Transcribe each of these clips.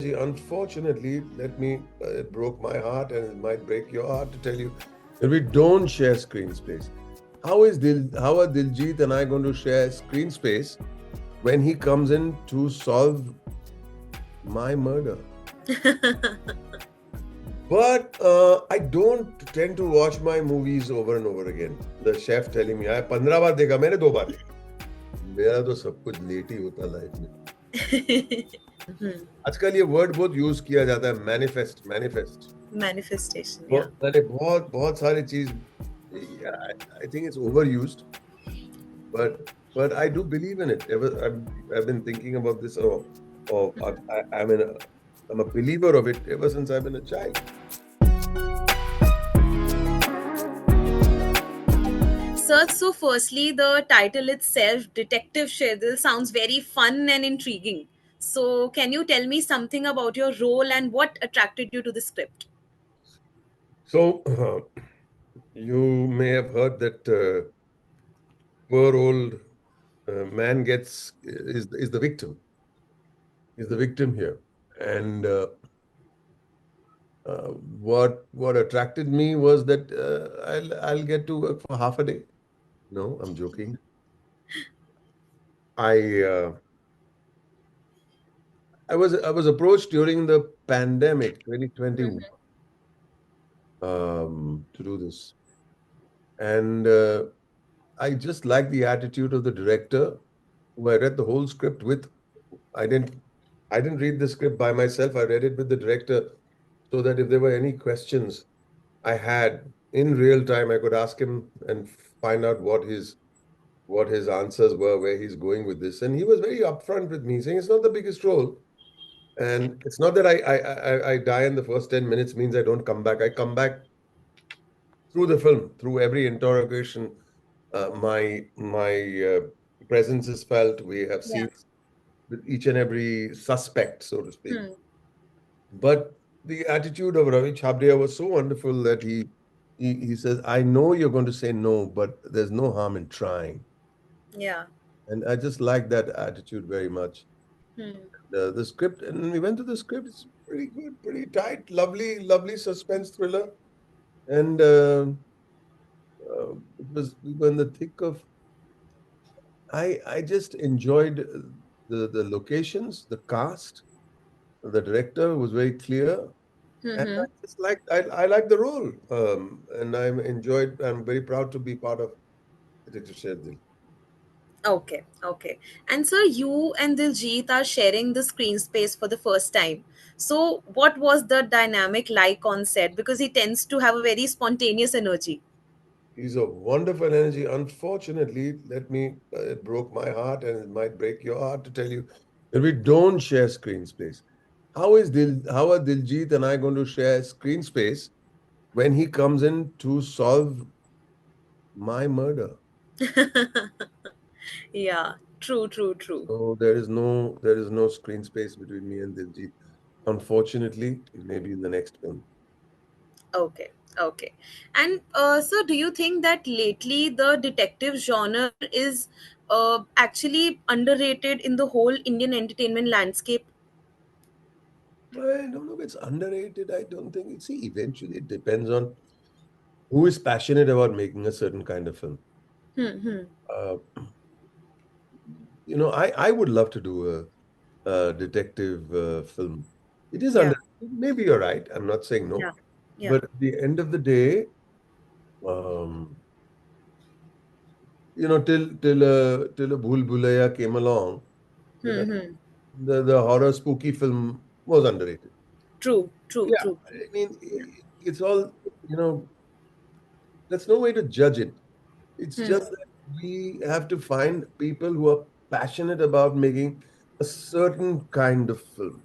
Unfortunately, it broke my heart and it might break your heart to tell you that we don't share screen space. How are Diljit and I going to share screen space when he comes in to solve my murder? But I don't tend to watch my movies over and over again. The chef telling me, "I 15 बार देखा, मैंने 2 बार देखा." मेरा तो सब कुछ late ही होता life में. आजकल ये वर्ड बहुत यूज किया जाता है, मैनिफेस्ट. Manifestation, yeah. अरे बहुत बहुत सारी चीज, I think it's over used, but I do believe in it. I've been thinking about this. I'm a believer of it ever since I've been a child. Sir, so firstly, the title itself, Detective Sherdil, sounds very fun and intriguing. So, can you tell me something about your role and what attracted you to the script? So you may have heard that poor old man is the victim. Is the victim here, and what attracted me was that I'll get to work for half a day. No, I'm joking. I uh, I was approached during the pandemic 2020 to do this, and I just like the attitude of the director, who I read the whole script with. I didn't I didn't read the script by myself. I read it with the director, so that if there were any questions I had in real time, I could ask him and find out what his answers were, where he's going with this. And he was very upfront with me, saying it's not the biggest role. And it's not that I die in the first 10 minutes means I don't come back. I come back through the film, through every interrogation. My presence is felt. We have Yeah. seen with each and every suspect, so to speak. Hmm. But the attitude of Ravi Chabria was so wonderful that he says, "I know you're going to say no, but there's no harm in trying." Yeah. And I just like that attitude very much. Hmm. The script, and we went to the script. It's pretty good, pretty tight, lovely, lovely suspense thriller. And we were in the thick of. I just enjoyed the locations, the cast. The director was very clear, and I Hmm. just I like the role, and I'm very proud to be part of Detective Sherdil. Okay, okay. And sir, you and Diljit are sharing the screen space for the first time. So, what was the dynamic like on set? Because he tends to have a very spontaneous energy. He's a wonderful energy. Unfortunately, it broke my heart and it might break your heart to tell you that we don't share screen space. How are Diljit and I going to share screen space when he comes in to solve my murder? Yeah, true, true, true. So there is no screen space between me and Diljit. Unfortunately, it may be in the next film. Okay, okay. And so, do you think that lately the detective genre is actually underrated in the whole Indian entertainment landscape? I don't know if it's underrated. I don't think. See, eventually it depends on who is passionate about making a certain kind of film. Hmm, hmm. Uh, I would love to do a detective film. It is Yeah, underrated. Maybe you're right. I'm not saying no. yeah, yeah. But at the end of the day, um, till a Bhool Bhulaiya came along, you know, Hmm, hmm. the horror spooky film was underrated. True, true, Yeah, true. I mean, it's all, you know, there's no way to judge it. It's Hmm, just that we have to find people who are passionate about making a certain kind of film.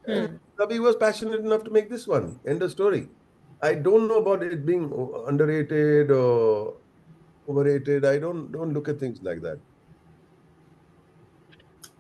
And hmm. Ravi was passionate enough to make this one. End of story. I don't know about it being underrated or overrated. I don't look at things like that.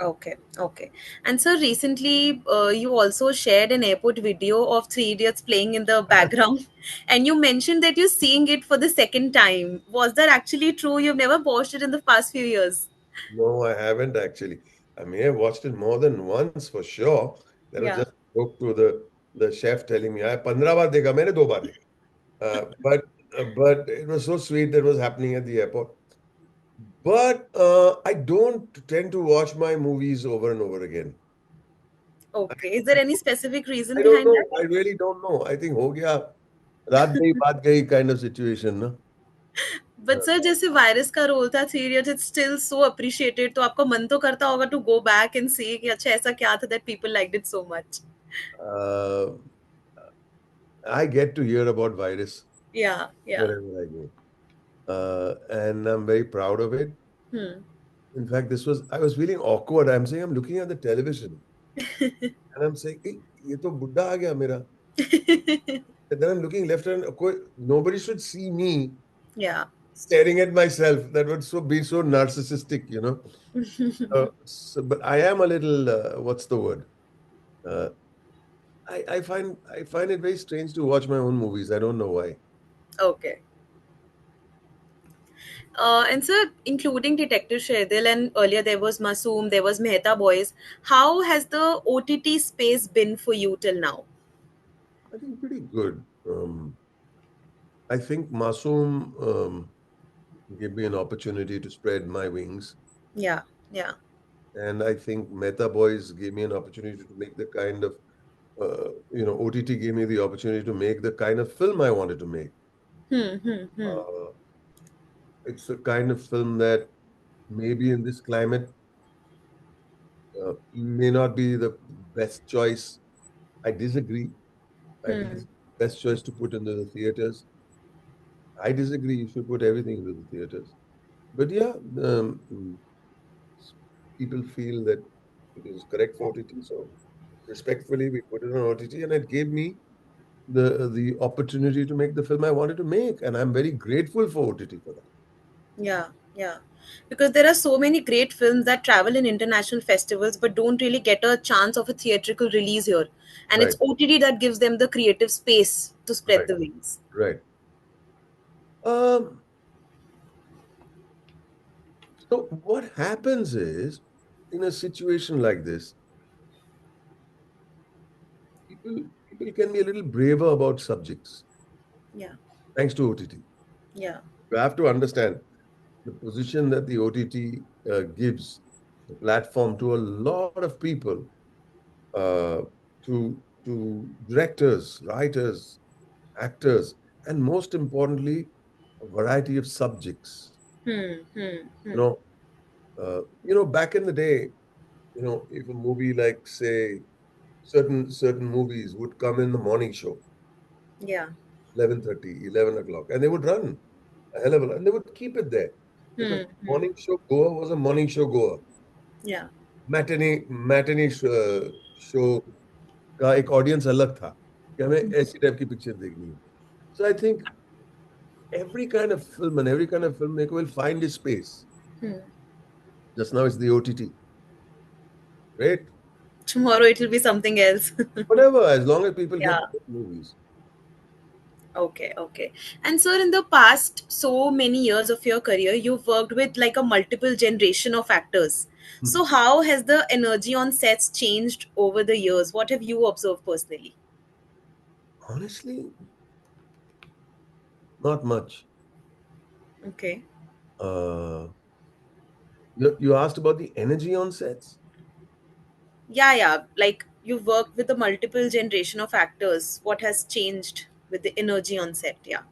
Okay, okay. And so recently, you also shared an airport video of Three Idiots playing in the background, and you mentioned that you're seeing it for the second time. Was that actually true? You've never watched it in the past few years. No, I haven't actually. I may have watched it more than once for sure, That was Yeah. just a joke to the chef telling me. I 15 बार देखा मैंने 2 बार देखा. But it was so sweet that was happening at the airport. But I don't tend to watch my movies over and over again. Okay. Is there any specific reason I don't behind know. that? I really don't know. I think हो गया रात गई बात गई kind of situation ना. But sir जैसे virus का role था three idiots it's still so appreciated तो आपका मन तो करता होगा टू गो बैक एंड सी कि अच्छा ऐसा क्या था that people liked it so much. Uh, I get to hear about virus या या. wherever I go. And I'm very proud of it. Hmm. In fact, I was feeling awkward. I'm saying, I'm looking at the television and I'm saying, "Eh, ये तो बुड्ढा आ गया मेरा." And then I'm looking left and nobody should see me या. staring at myself. That would be so narcissistic, you know. But I am a little, what's the word? Uh, I find it very strange to watch my own movies. I don't know why. Okay. And sir, including Detective Sherdil and earlier there was Masoom, there was Mehta Boys. How has the OTT space been for you till now? I think pretty good. I think Masoom gave me an opportunity to spread my wings. Yeah, yeah. And I think Meta Boys gave me an opportunity to make the kind of, OTT gave me the opportunity to make the kind of film I wanted to make. Hmm. Uh, it's a kind of film that maybe in this climate may not be the best choice. I disagree. I think Hmm. it's the best choice to put into the theaters. I disagree. You should put everything into the theaters. But yeah, people feel that it is correct for OTT. So respectfully, we put it on OTT, and it gave me the opportunity to make the film I wanted to make, and I'm very grateful for OTT for that. Yeah, yeah. Because there are so many great films that travel in international festivals but don't really get a chance of a theatrical release here. And it's Right, OTT that gives them the creative space to spread right, the wings. right. Um, so what happens is, in a situation like this, people people can be a little braver about subjects Yeah, thanks to OTT. yeah. You have to understand the position that the OTT gives the platform to a lot of people, uh, to directors, writers, actors, and most importantly, a variety of subjects. Hmm. You back in the day, if a movie like say certain movies would come in the morning show, Yeah. 11:30, 11 o'clock, and they would run a hell of a lot, and they would keep it there because Hmm. morning show goer was a morning show goer. Yeah. Matinee show का एक audience अलग था कि हमें ऐसी type की picture देखनी है. So I think every kind of filmmaker will find his space. Hmm. Just now it's the OTT, right? Tomorrow it will be something else. Whatever, as long as people get Yeah. to make movies. Okay, okay. And sir, in the past so many years of your career, you've worked with like a multiple generation of actors. So how has the energy on sets changed over the years? What have you observed personally? Honestly, not much. Okay. Uh, you asked about the energy on sets. Yeah, yeah. Like you've worked with a multiple generation of actors. What has changed with the energy on set? Yeah.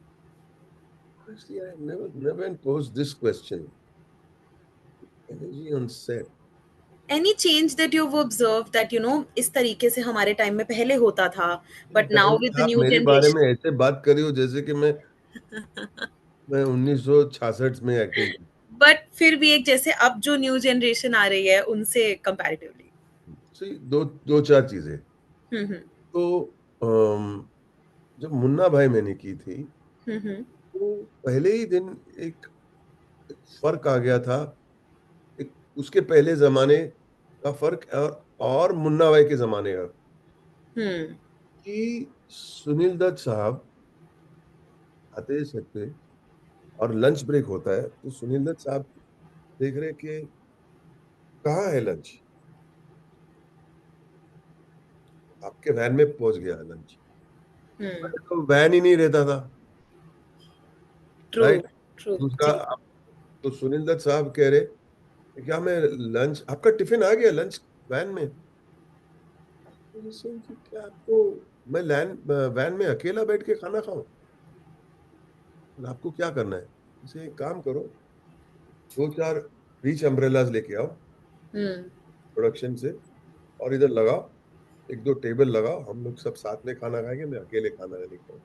Honestly, I have never been posed this question. Energy on set. Any change that you've observed that इस तरीके से हमारे time में पहले होता था, but now पहले with the आप new मेरे बारे generation. में ऐसे बात कर रही हो जैसे कि मैं 1966 में एक्टिंग की. बट फिर भी एक जैसे अब जो न्यू जनरेशन आ रही है उनसे कंपैरेटिवली. See, दो चार चीजें. हम्म. तो अम, जब मुन्ना भाई मैंने की थी, हम्म. तो पहले ही दिन एक फर्क आ गया था. एक उसके पहले जमाने का फर्क और मुन्ना भाई के जमाने का, हम्म. कि सुनील दत्त साहब आते हैं सेट पे और लंच ब्रेक होता है, तो सुनील दत्त साहब देख रहे कि कहाँ है लंच. आपके वैन में पहुंच गया लंच। Hmm. तो वैन ही नहीं रहता था। True. राइट। True. दूसरा, जी. आप तो सुनील दत्त साहब कह रहे क्या मैं लंच, आपका टिफिन आ गया लंच वैन में। तो सर जी क्या आपको, मैं वैन में अकेला बैठ के खाना खाऊं? बोला, आपको क्या करना है? इसे एक काम करो, दो चार बीच अम्ब्रेलाज लेके आओ Hmm. प्रोडक्शन से, और इधर लगाओ, एक दो टेबल लगाओ, हम लोग सब साथ में खाना खाएंगे, मैं अकेले खाना नहीं खाऊं।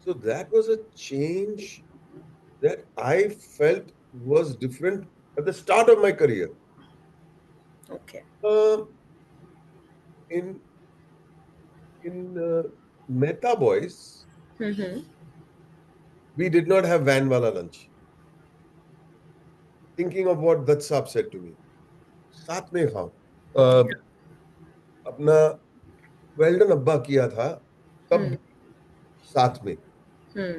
So that was a change that I felt was different at the start of my career. Okay. In Mehta Boys, Mm-hmm. we did not have van wala lunch. Thinking of what Dutt Saab said to me, साथ में खाओ। Yeah. अपना well done अब्बा किया था तब Hmm. भी साथ में, Hmm.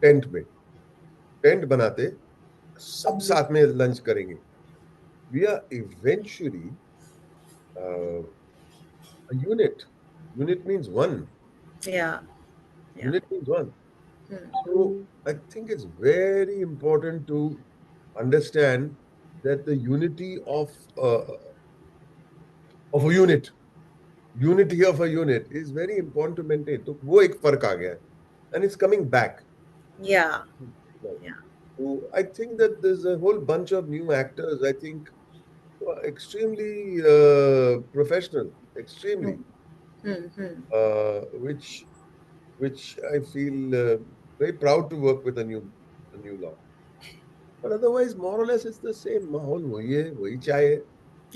टेंट में, टेंट बनाते, सब साथ में लंच करेंगे। We are eventually unit, unit means one, Yeah. Yeah. Unit means one. Hmm. So I think it's very important to understand that the unity of a unit is very important to maintain. तो वो एक फर्क आ गया है, and it's coming back. Yeah. Right. Yeah. So I think that there's a whole bunch of new actors. I think who are extremely professional, Hmm. extremely, Hmm. Hmm. uh, which which I feel very proud to work with a new lot. But otherwise, more or less, it's the same. माहौल वही है, वही चाय है,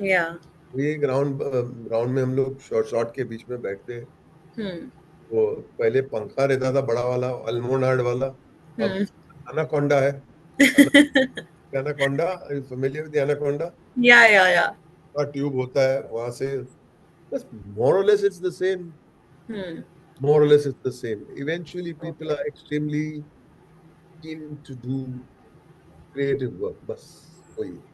Yeah. वही एक round में हम लोग शॉर्ट शॉर्ट के बीच में बैठते हैं। Hmm. वो पहले पंखा रहता था बड़ा वाला, अल्मोंड हार्ड वाला, अब Hmm. एनाकोंडा है। Anaconda, familiar with anaconda Yeah. Yeah. Yeah. का ट्यूब होता है वहां से, बस मोर और less it's the same, Hmm. More और less it's the same. Eventually people Okay. Are extremely keen to do creative work, बस वही है।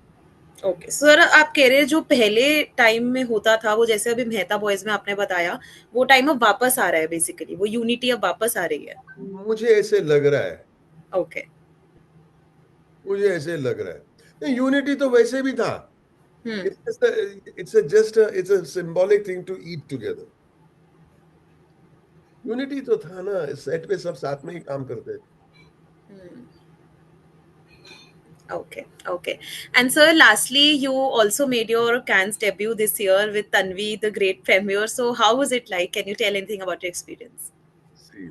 ओके सर, आप कह रहे हैं जो पहले टाइम में होता था वो, जैसे अभी मेहता बॉयज में आपने बताया, वो टाइम अब वापस आ रहा है, बेसिकली वो यूनिटी अब वापस आ रही है। मुझे ऐसे लग रहा है, ओके। मुझे ऐसे लग रहा है, नहीं यूनिटी तो वैसे भी था। हम्म। It's a symbolic thing to eat together. Unity तो था ना, सेट पे सब साथ में ही काम करते थे। Okay, okay. And sir, lastly, you also made your Cannes debut this year with Tanvi, the great premiere. So how was it like? Can you tell anything about your experience? See,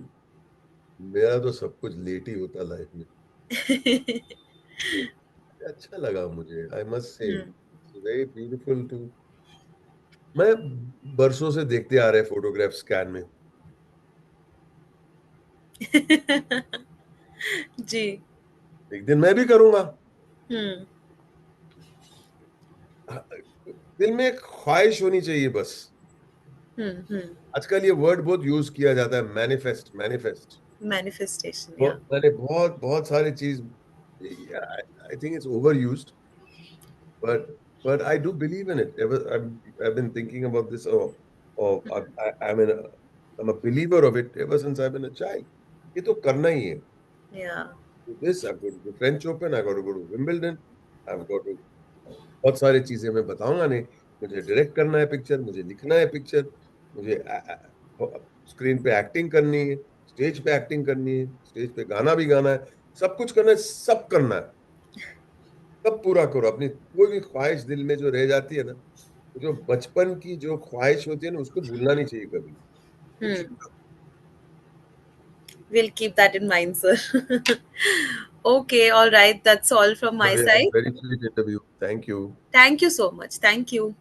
मेरा तो सब कुछ late ही होता life में, तो अच्छा लगा मुझे, I must say, Hmm. Very beautiful too. मैं बरसों से देखते आ रहे फोटोग्राफ स्कैन में, जी। एक दिन मैं भी करूंगा। Hmm. दिल में एक ख्वाहिश होनी चाहिए बस। Hmm. Hmm. आजकल ये वर्ड बहुत यूज किया जाता है, मैनिफेस्ट मैनिफेस्ट। Manifestation, yeah. मैंने बहुत बहुत सारी चीज, I think it's over used, but I do believe in it. I've been thinking about this. I'm a believer of it ever since I've been a child. ये तो करना ही है। Yeah. Do this, I've got to do French Open, I've got to go to Wimbledon, I've got to, बहुत सारी चीजें मैं बताऊंगा नहीं। मुझे डायरेक्ट करना है पिक्चर, मुझे लिखना है पिक्चर, मुझे स्क्रीन पे एक्टिंग करनी है, स्टेज पे एक्टिंग करनी है, स्टेज पे गाना भी गाना है, सब कुछ करना है, सब करना है। सब पूरा करो अपनी कोई भी ख्वाहिश दिल में जो रह जाती है ना, जो बचपन की जो ख्वाहिश होती है ना, उसको भूलना नहीं चाहिए कभी, कुछ। Hmm. We'll keep that in mind, sir. Okay, all right. That's all from my Navya, side. very sweet interview, thank you। Thank you so much. Thank you.